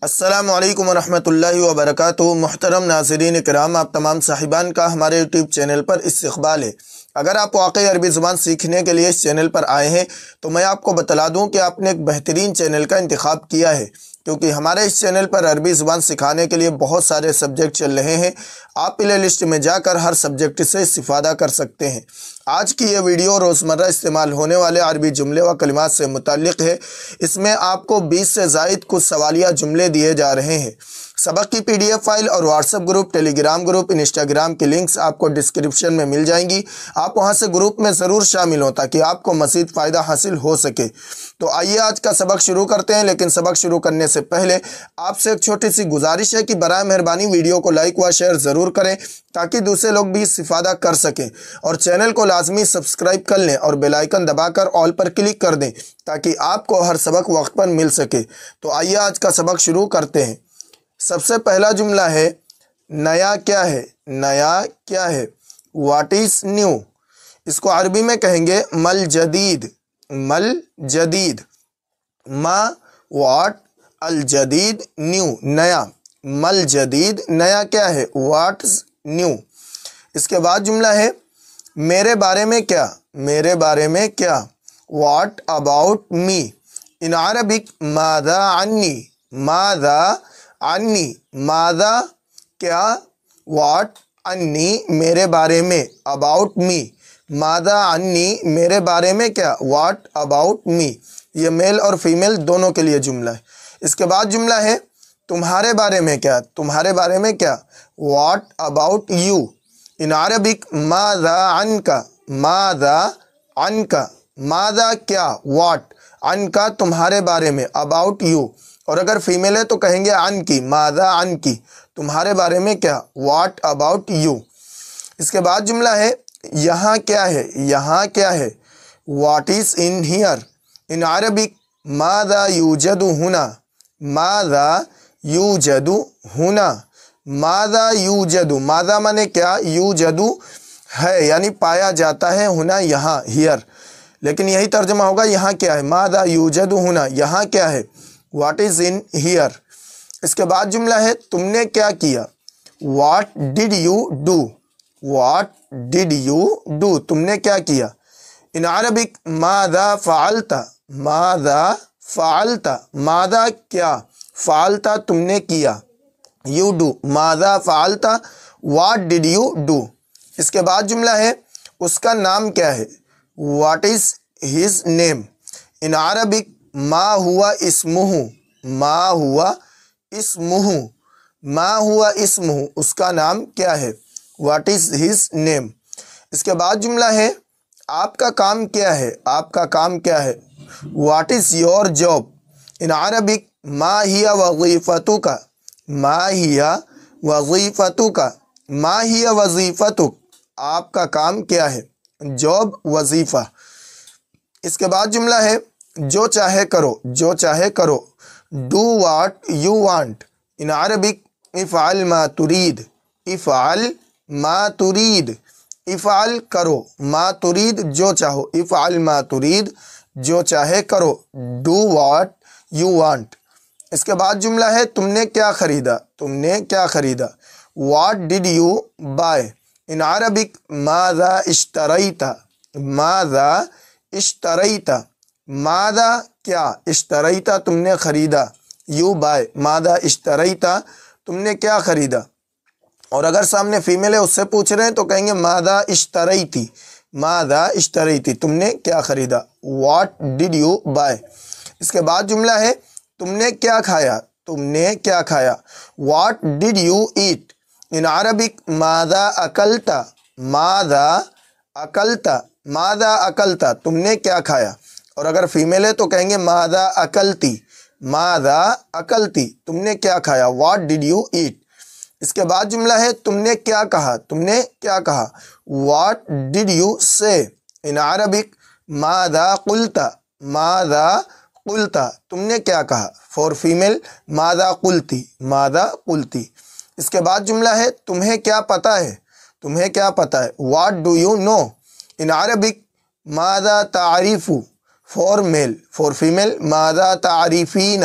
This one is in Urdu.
السلام علیکم ورحمۃ اللہ وبرکاتہ۔ محترم ناظرین کرام، آپ تمام صاحبان کا ہمارے یوٹیوب چینل پر استقبال ہے۔ اگر آپ واقعی عربی زبان سیکھنے کے لیے اس چینل پر آئے ہیں تو میں آپ کو بتلا دوں کہ آپ نے ایک بہترین چینل کا انتخاب کیا ہے، کیونکہ ہمارے اس چینل پر عربی زبان سکھانے کے لیے بہت سارے سبجیکٹ چل رہے ہیں۔ آپ پلے لسٹ میں جا کر ہر سبجیکٹ سے استفادہ کر سکتے ہیں۔ آج کی یہ ویڈیو روزمرہ استعمال ہونے والے عربی جملے و کلمات سے متعلق ہے۔ اس میں آپ کو 20 سے زائد کچھ سوالیہ جملے دیے جا رہے ہیں۔ سبق کی PDF فائل اور واٹس ایپ گروپ، ٹیلی گرام گروپ، انسٹاگرام کی لنکس آپ کو ڈسکرپشن میں مل جائیں گی۔ آپ وہاں سے گروپ میں ضرور شامل ہوں تاکہ آپ کو مزید فائدہ حاصل ہو سکے۔ تو آئیے آج کا سبق شروع کرتے ہیں، لیکن سبق شروع کرنے سے پہلے آپ سے ایک چھوٹی سی گزارش ہے کہ برائے مہربانی ویڈیو کو لائک و شیئر ضرور کریں تاکہ دوسرے لوگ بھی استفادہ کر سکیں، اور چینل کو لازمی سبسکرائب کر لیں اور بیل آئیکن دبا کر آل پر کلک کر دیں تاکہ آپ کو ہر سبق وقت پر مل سکے۔ تو آئیے آج کا سبق شروع کرتے ہیں۔ سب سے پہلا جملہ ہے نیا کیا ہے؟ نیا کیا ہے؟ What is new? اس کو عربی میں کہیں گے مل جدید۔ مل جدید، ما واٹ الجدید نیو، نیا۔ مل جدید، نیا کیا ہے؟ What is new. اس کے بعد جملہ ہے میرے بارے میں کیا؟ میرے بارے میں کیا؟ What about me? In Arabic ماذا عنی؟ ماذا عنی، ماذا کیا، واٹ عنی میرے بارے میں، اباؤٹ می، ماذا عنی میرے بارے میں کیا، واٹ اباؤٹ می۔ یہ میل اور فیمیل دونوں کے لیے جملہ ہے۔ اس کے بعد جملہ ہے تمہارے بارے میں کیا؟ تمہارے بارے میں کیا؟ What about you? In Arabic ماذا عنک؟ ماذا عنک، ماذا کیا، واٹ، عنک تمہارے بارے میں، اباؤٹ یو۔ اور اگر فیمیل ہے تو کہیں گے عن کی، ماذا عن کی، تمہارے بارے میں کیا، واٹ اباؤٹ یو۔ اس کے بعد جملہ ہے یہاں کیا ہے؟ یہاں کیا ہے؟ What is in here? In Arabic ماذا یوجد ہنا؟ ماذا یوجد ہنا؟ ماذا یوجد، ماذا مانے کیا، یوجد ہے یعنی پایا جاتا ہے، ہنا یہاں، ہیئر، لیکن یہی ترجمہ ہوگا یہاں کیا ہے، ماذا یوجد ہنا، یہاں کیا ہے، واٹ از ان ہیئر۔ اس کے بعد جملہ ہے تم نے کیا کیا؟ What did you do? What did you do, تم نے کیا کیا؟ ان عربک ماذا فعلت؟ ماذا فعلت، ماذا کیا، فعلت تم نے کیا، یو ڈو، ماذا فعلت، واٹ ڈڈ یو ڈو۔ اس کے بعد جملہ ہے اس کا نام کیا ہے؟ What is his name? In Arabic ما ہوا اسمہ؟ ما ہوا اسمہ، ما ہوا اسمہ، اس کا نام کیا ہے، واٹ از ہز نیم۔ اس کے بعد جملہ ہے آپ کا کام کیا ہے؟ آپ کا کام کیا ہے؟ What is your job? In Arabic ما ہی وظیفتک؟ ما ہی وظیفتک، ما ہی وظیفتک، آپ کا کام کیا ہے، جاب، وظیفہ۔ اس کے بعد جملہ ہے جو چاہے کرو، جو چاہے کرو، do what you want. In Arabic افعل ما ترید؟ افعل ما ترید، افعل کرو، ما ترید جو چاہو، افعل ما ترید جو چاہے کرو، ڈو واٹ یو وانٹ۔ اس کے بعد جملہ ہے تم نے کیا خریدا؟ تم نے کیا خریدا؟ What did you by? In Arabic ماذا اشتریت؟ ماذا اشتریت، ماذا کیا، اشتریت تم نے خریدا، یو بائی، ماذا اشتریت تم نے کیا خریدا۔ اور اگر سامنے فیمیل ہے اس سے پوچھ رہے ہیں تو کہیں گے ماذا اشتریتی؟ ماذا اشتریتی، تم نے کیا خریدا، واٹ ڈڈ یو بائی۔ اس کے بعد جملہ ہے تم نے کیا کھایا؟ تم نے کیا کھایا، what did you eat? In Arabic ماذا اکلت؟ ماذا اکلت، ماذا اکلت، تم نے کیا کھایا۔ اور اگر فیمیل ہے تو کہیں گے ماذا اکلتی؟ ماذا اکلتی، تم نے کیا کھایا، واٹ ڈڈ یو ایٹ۔ اس کے بعد جملہ ہے تم نے کیا کہا؟ تم نے کیا کہا، واٹ ڈڈ یو سے۔ ان عربک ماذا قلت؟ ماذا قلت، تم نے کیا کہا، فور فیمیل ماذا قلتی؟ ماذا قلتی۔ اس کے بعد جملہ ہے تمہیں کیا پتہ ہے؟ تمہیں کیا پتہ ہے، what do you know. In Arabic ماذا تعریف؟ فور میل، فور فیمیل ماذا تعریفین؟